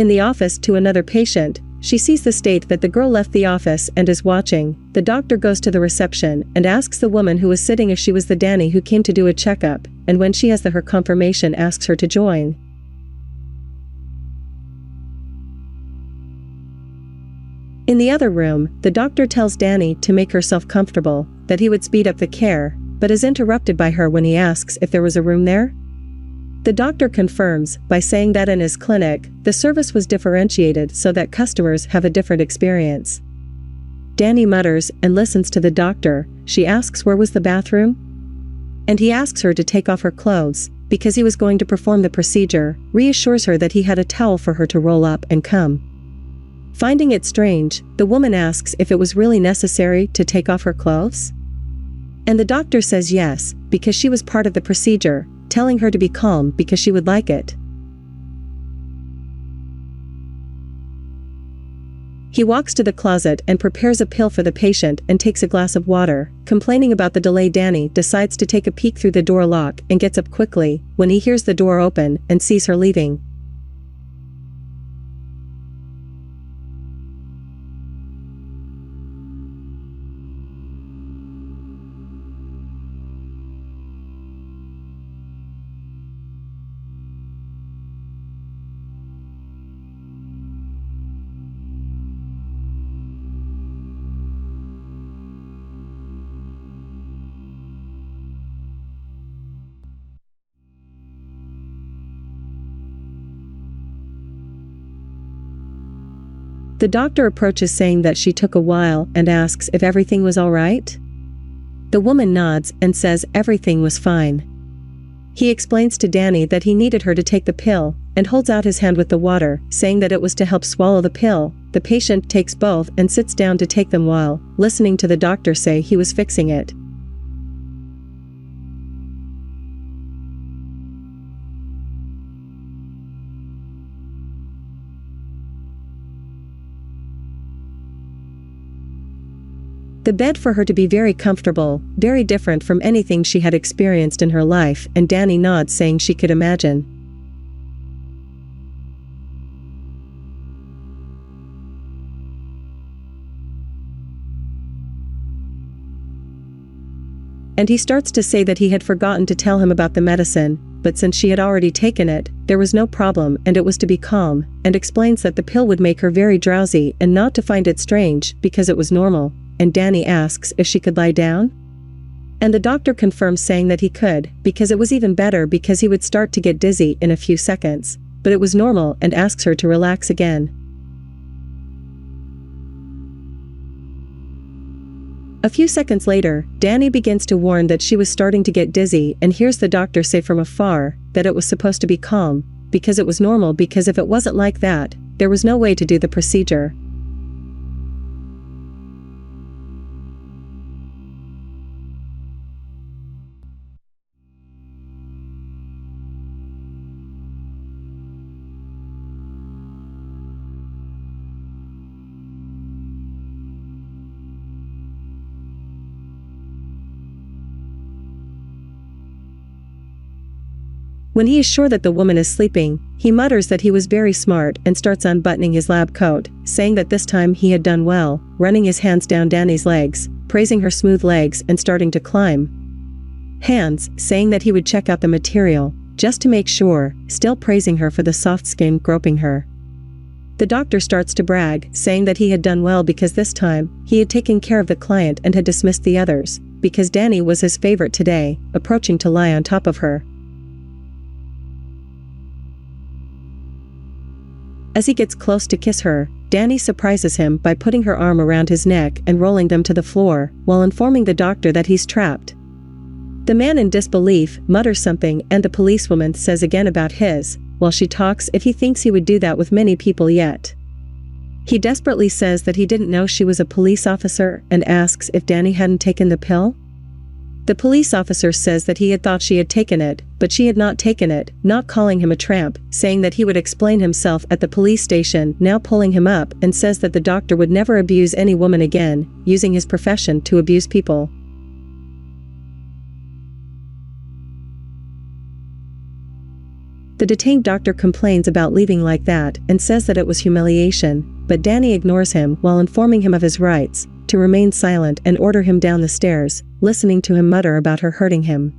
In the office to another patient, she sees the state that the girl left the office and is watching. The doctor goes to the reception and asks the woman who was sitting if she was the Danny who came to do a checkup, and when she has her confirmation asks her to join. In the other room, the doctor tells Danny to make herself comfortable, that he would speed up the care, but is interrupted by her when he asks if there was a room there. The doctor confirms by saying that in his clinic, the service was differentiated so that customers have a different experience. Danny mutters and listens to the doctor. She asks where was the bathroom? And he asks her to take off her clothes, because he was going to perform the procedure, reassures her that he had a towel for her to roll up and come. Finding it strange, the woman asks if it was really necessary to take off her clothes? And the doctor says yes, because she was part of the procedure, telling her to be calm because she would like it. He walks to the closet and prepares a pill for the patient and takes a glass of water. Complaining about the delay, Danny decides to take a peek through the door lock and gets up quickly when he hears the door open and sees her leaving. The doctor approaches saying that she took a while and asks if everything was all right. The woman nods and says everything was fine. He explains to Danny that he needed her to take the pill and holds out his hand with the water, saying that it was to help swallow the pill. The patient takes both and sits down to take them while listening to the doctor say he was fixing it. The bed for her to be very comfortable, very different from anything she had experienced in her life, and Danny nods saying she could imagine. And he starts to say that he had forgotten to tell him about the medicine, but since she had already taken it, there was no problem and it was to be calm, and explains that the pill would make her very drowsy and not to find it strange because it was normal. And Danny asks if she could lie down? And the doctor confirms saying that he could, because it was even better because he would start to get dizzy in a few seconds, but it was normal and asks her to relax again. A few seconds later, Danny begins to warn that she was starting to get dizzy and hears the doctor say from afar that it was supposed to be calm, because it was normal, because if it wasn't like that, there was no way to do the procedure. When he is sure that the woman is sleeping, he mutters that he was very smart and starts unbuttoning his lab coat, saying that this time he had done well, running his hands down Danny's legs, praising her smooth legs and starting to climb. Hands, saying that he would check out the material, just to make sure, still praising her for the soft skin, groping her. The doctor starts to brag, saying that he had done well because this time, he had taken care of the client and had dismissed the others, because Danny was his favorite today, approaching to lie on top of her. As he gets close to kiss her, Danny surprises him by putting her arm around his neck and rolling them to the floor, while informing the doctor that he's trapped. The man in disbelief mutters something and the policewoman says again about his, while she talks if he thinks he would do that with many people yet. He desperately says that he didn't know she was a police officer and asks if Danny hadn't taken the pill. The police officer says that he had thought she had taken it, but she had not taken it, not calling him a tramp, saying that he would explain himself at the police station, now pulling him up, and says that the doctor would never abuse any woman again, using his profession to abuse people. The detained doctor complains about leaving like that and says that it was humiliation, but Danny ignores him while informing him of his rights to remain silent and order him down the stairs, listening to him mutter about her hurting him.